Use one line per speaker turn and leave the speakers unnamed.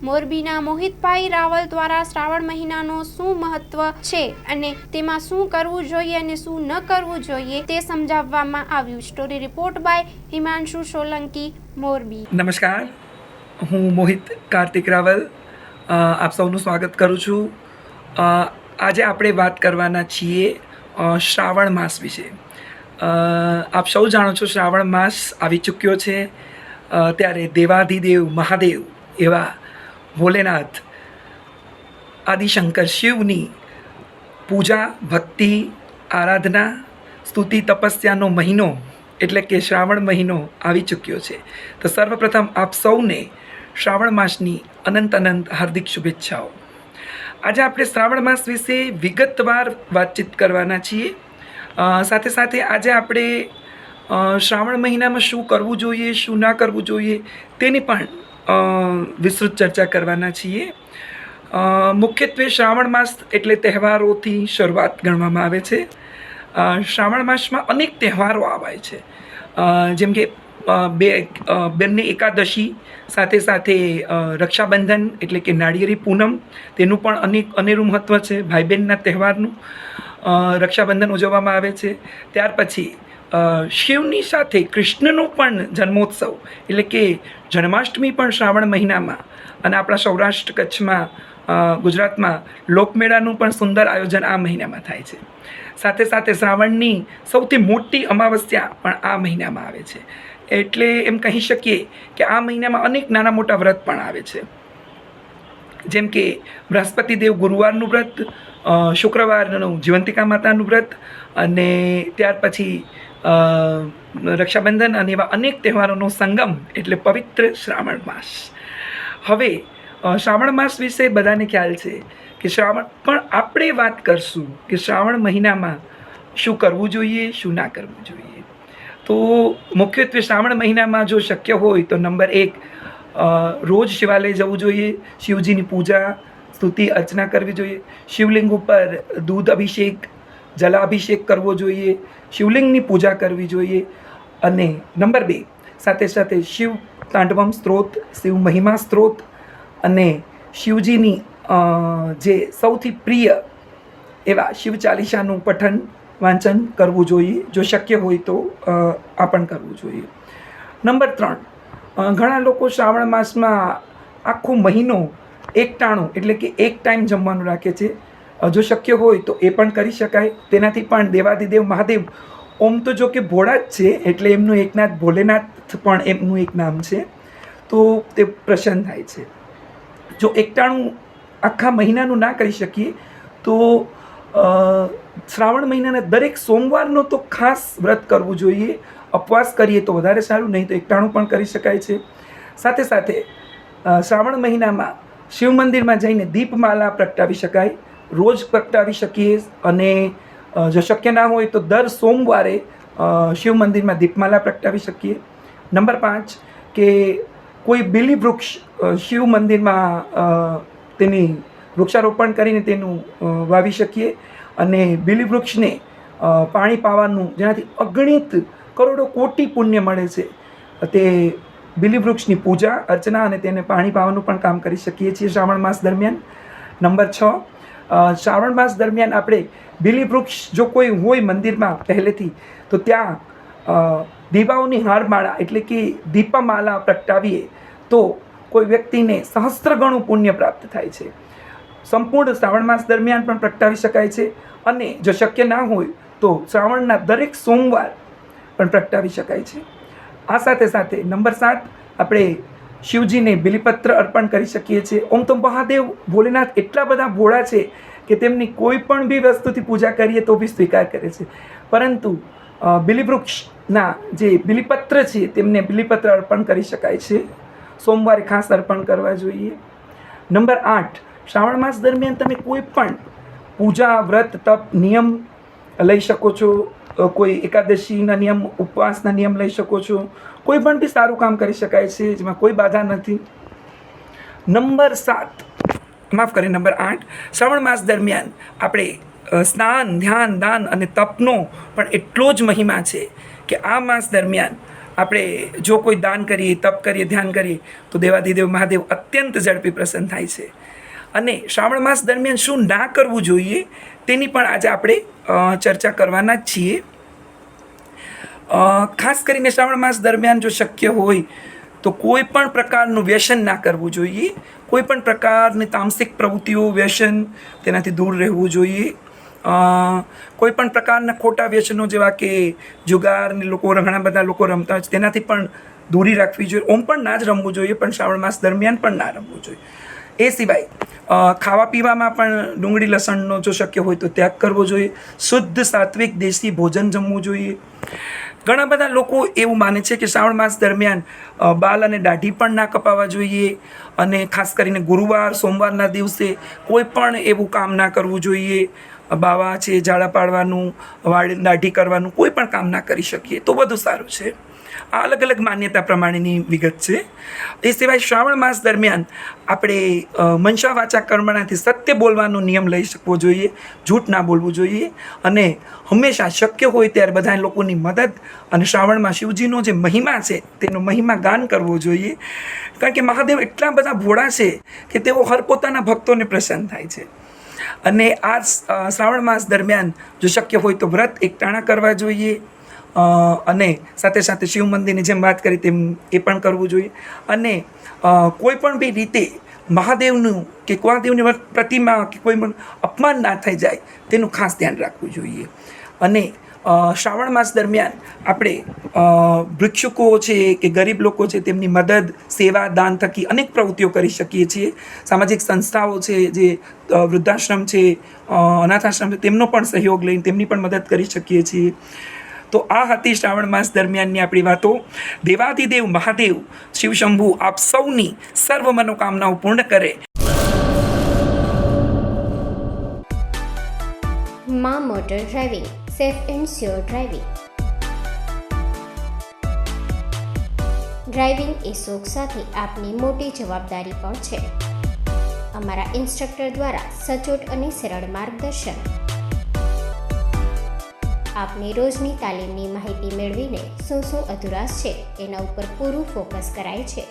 મોરબીના મોહિતભાઈ રાવલ દ્વારા શ્રાવણ મહિનાનો શું મહત્વ છે અને તેમાં શું કરવું જોઈએ અને શું ન કરવું જોઈએ તે સમજાવવામાં આવ્યું. Story report by Himanshu Solanki, Morbi.
નમસ્કાર, હું મોહિત કાર્તિક રાવલ આપ સૌનું સ્વાગત કરું છું. આજે આપણે વાત કરવાના છીએ શ્રાવણ માસ વિશે. આપ સૌ જાણો છો, શ્રાવણ માસ આવી ચૂક્યો છે. ત્યારે દેવાધિદેવ મહાદેવ એવા ભોલેનાથ આદિશંકર શિવની પૂજા, ભક્તિ, આરાધના, સ્તુતિ, તપસ્યાનો મહિનો એટલે કે શ્રાવણ મહિનો આવી ચૂક્યો છે. તો સર્વપ્રથમ આપ સૌને શ્રાવણ માસની અનંત હાર્દિક શુભેચ્છાઓ. આજે આપણે શ્રાવણ માસ વિશે વિગતવાર વાતચીત કરવાના છીએ. સાથે સાથે આજે આપણે શ્રાવણ મહિનામાં શું કરવું જોઈએ, શું ના કરવું જોઈએ તેની પણ વિસ્તૃત ચર્ચા કરવાના છીએ. મુખ્યત્વે શ્રાવણ માસ એટલે તહેવારોથી શરૂઆત ગણવામાં આવે છે. શ્રાવણ માસમાં અનેક તહેવારો આવે છે, જેમ કે બંને એકાદશી, સાથે સાથે રક્ષાબંધન એટલે કે નાળિયેરી પૂનમ, તેનું પણ અનેરું મહત્ત્વ છે. ભાઈ બહેનના તહેવારનું રક્ષાબંધન ઉજવવામાં આવે છે. ત્યાર પછી શિવની સાથે કૃષ્ણનો પણ જન્મોત્સવ એટલે કે જન્માષ્ટમી પણ શ્રાવણ મહિનામાં, અને આપણા સૌરાષ્ટ્ર, કચ્છમાં, ગુજરાતમાં લોકમેળાનું પણ સુંદર આયોજન આ મહિનામાં થાય છે. સાથે સાથે શ્રાવણની સૌથી મોટી અમાવસ્યા પણ આ મહિનામાં આવે છે. એટલે એમ કહી શકીએ કે આ મહિનામાં અનેક નાના મોટા વ્રત પણ આવે છે, જેમ કે બૃહસ્પતિદેવ ગુરુવારનું વ્રત, શુક્રવારનું જીવંતિકા માતાનું વ્રત, અને ત્યાર પછી રક્ષાબંધન અને એવા અનેક તહેવારોનો સંગમ એટલે પવિત્ર શ્રાવણ માસ. હવે શ્રાવણ માસ વિશે બધાને ખ્યાલ છે કે શ્રાવણ, પણ આપણે વાત કરશું કે શ્રાવણ મહિનામાં શું કરવું જોઈએ, શું ના કરવું જોઈએ. તો મુખ્યત્વે શ્રાવણ મહિનામાં જો શક્ય હોય તો નંબર 1, રોજ શિવાલય જવું જોઈએ, શિવજીની પૂજા, સ્તુતિ, અર્ચના કરવી જોઈએ, શિવલિંગ ઉપર દૂધ અભિષેક, જલાભિષેક કરવો જોઈએ, શિવલિંગની પૂજા કરવી જોઈએ. અને નંબર 2, સાથે સાથે શિવ તાંડવમ સ્ત્રોત, શિવ મહિમા સ્ત્રોત અને શિવજીની જે સૌથી પ્રિય એવા શિવ ચાલીસાનું પઠન વાંચન કરવું જોઈએ. જો શક્ય હોય તો આ પણ કરવું જોઈએ. નંબર 3, ઘણા લોકો શ્રાવણ માસમાં આખો મહિનો એકટાણું એટલે કે એક ટાઈમ જમવાનું રાખે છે. જો શક્ય હોય તો એ પણ કરી શકાય. તેનાથી પણ દેવાધિદેવ મહાદેવ, ઓમ તો જો કે ભોળા જ છે એટલે એમનું એકનાથ ભોલેનાથ પણ એમનું એક નામ છે, તો તે પ્રસન્ન થાય છે. જો એકટાણું આખા મહિનાનું ના કરી શકીએ તો શ્રાવણ મહિનાના દરેક સોમવારનો તો ખાસ વ્રત કરવું જોઈએ. ઉપવાસ કરીએ તો વધારે સારું, નહીં તો એકટાણું પણ કરી શકાય છે. સાથે સાથે શ્રાવણ મહિનામાં શિવ મંદિરમાં જઈને દીપમાલા પ્રગટાવી શકાય, રોજ પ્રગટાવી શકીએ. અને જો શક્ય ના હોય તો દર સોમવારે શિવ મંદિરમાં દીપમાલા પ્રગટાવી શકીએ. નંબર 5, કે કોઈ બીલી વૃક્ષ શિવ મંદિરમાં તેની વૃક્ષારોપણ કરીને તેનું વાવી શકીએ. અને બીલી વૃક્ષને પાણી પાવાનું, જેનાથી અગણિત કરોડો કોટી પુણ્ય મળે છે, તે બીલી વૃક્ષની પૂજા, અર્ચના અને તેને પાણી પાવાનું પણ કામ કરી શકીએ છીએ શ્રાવણ માસ દરમિયાન. નંબર 6, શ્રાવણ માસ દરમિયાન આપણે બીલી વૃક્ષ જો કોઈ હોય મંદિરમાં પહેલેથી, તો ત્યાં દીવાઓની હારમાળા એટલે કે દીપમાલા પ્રગટાવીએ તો કોઈ વ્યક્તિને સહસ્ત્ર ગણું પુણ્ય પ્રાપ્ત થાય છે. સંપૂર્ણ શ્રાવણ માસ દરમિયાન પણ પ્રગટાવી શકાય છે. અને જો શક્ય ના હોય તો શ્રાવણના દરેક સોમવાર પણ પ્રગટાવી શકાય છે. આ સાથે સાથે નંબર 7, આપણે શિવજીને બિલીપત્ર અર્પણ કરી શકીએ છીએ. ઓમ તો મહાદેવ ભોલેનાથ એટલા બધા ભોળા છે કે તેમની કોઈ પણ બી વસ્તુથી પૂજા કરીએ તો બી સ્વીકાર કરે છે. પરંતુ બિલીવૃક્ષના જે બિલીપત્ર છે તેમને બિલીપત્ર અર્પણ કરી શકાય છે. સોમવારે ખાસ અર્પણ કરવા જોઈએ. નંબર 8, શ્રાવણ માસ દરમિયાન તમે કોઈ પણ પૂજા, વ્રત, તપ, નિયમ લઈ શકો છો. કોઈ એકાદશીના નિયમ, ઉપવાસના નિયમ લઈ શકો છો. કોઈ પણ બી સારું કામ કરી શકાય છે, જેમાં કોઈ બાધા નથી. નંબર 8, શ્રાવણ માસ દરમિયાન આપણે સ્નાન, ધ્યાન, દાન અને તપનો પણ એટલો જ મહિમા છે કે આ માસ દરમિયાન આપણે જો કોઈ દાન કરીએ, તપ કરીએ, ધ્યાન કરીએ તો દેવાધિદેવ મહાદેવ અત્યંત ઝડપી પ્રસન્ન થાય છે. અને શ્રાવણ માસ દરમિયાન શું ના કરવું જોઈએ તેની પણ આજે આપણે ચર્ચા કરવાના જ છીએ. ખાસ કરીને શ્રાવણ માસ દરમિયાન જો શક્ય હોય તો કોઈ પણ પ્રકારનું વ્યસન ના કરવું જોઈએ. કોઈ પણ પ્રકારની તામસિક પ્રવૃત્તિઓ, વ્યસન તેનાથી દૂર રહેવું જોઈએ. કોઈ પણ પ્રકારના ખોટા વ્યસનો જેવા કે જુગારની ઘણા બધા લોકો રમતા હોય છે તેનાથી પણ દૂરી રાખવી જોઈએ. ઓમ પણ ના જ રમવું જોઈએ, પણ શ્રાવણ માસ દરમિયાન પણ ના રમવું જોઈએ. એ સિવાય ખાવા પીવામાં પણ ડુંગળી લસણનો જો શક્ય હોય તો ત્યાગ કરવો જોઈએ. શુદ્ધ સાત્વિક દેશી ભોજન જમવું જોઈએ. ઘણા બધા લોકો એવું માને છે કે શ્રાવણ માસ દરમિયાન બાલ અને દાઢી પણ ના કપાવવા જોઈએ, અને ખાસ કરીને ગુરુવાર, સોમવારના દિવસે કોઈ પણ એવું કામ ના કરવું જોઈએ. બાવા છે, ઝાડા પાડવાનું, વાળ દાઢી કરવાનું કોઈ પણ કામ ના કરી શકીએ તો વધુ સારું છે. આ અલગ અલગ માન્યતા પ્રમાણેની વિગત છે. એ સિવાય શ્રાવણ માસ દરમિયાન આપણે મનસા વાચા કર્મણાથી સત્ય બોલવાનો નિયમ લઈ શકવો જોઈએ, જૂઠ ના બોલવું જોઈએ, અને હંમેશા શક્ય હોય ત્યારે બધા લોકોની મદદ અને શ્રાવણમાં શિવજીનો જે મહિમા છે તેનો મહિમા ગાન કરવો જોઈએ. કારણ કે મહાદેવ એટલા બધા ભોળા છે કે તેઓ હર પોતાના ભક્તોને પ્રસન્ન થાય છે. અને આ શ્રાવણ માસ દરમિયાન જો શક્ય હોય તો વ્રત એકટાણા કરવા જોઈએ, અને સાથે સાથે શિવ મંદિરની જેમ વાત કરી તેમ એ પણ કરવું જોઈએ. અને કોઈ પણ બી રીતે મહાદેવનું કે કુળદેવની પ્રતિમા કે કોઈ પણ અપમાન ના થઈ જાય તેનું ખાસ ધ્યાન રાખવું જોઈએ. અને શ્રાવણ માસ દરમિયાન આપણે ભિક્ષુકો છે કે ગરીબ લોકો છે તેમની મદદ, સેવા, દાન થકી અનેક પ્રવૃત્તિઓ કરી શકીએ છીએ. સામાજિક સંસ્થાઓ છે, જે વૃદ્ધાશ્રમ છે, અનાથાશ્રમ છે, તેમનો પણ સહયોગ લઈને તેમની પણ મદદ કરી શકીએ છીએ. તો આ હતી શ્રાવણ માસ દરમિયાનની આપણી વાતો. દેવાધિદેવ મહાદેવ શિવ શંભુ આપ સૌની સર્વ મનોકામનાઓ પૂર્ણ કરે.
માં motor driving, safe and sure driving. Driving એ શોખ સાથે આપની મોટી જવાબદારી પણ છે. અમારા ઇન્સ્ટ્રક્ટર દ્વારા સચોટ અને સરળ માર્ગદર્શન. આપની રોજની તાલીમની માહિતી મેળવીને શું અધુરાશ છે એના ઉપર પૂરું ફોકસ કરાય છે.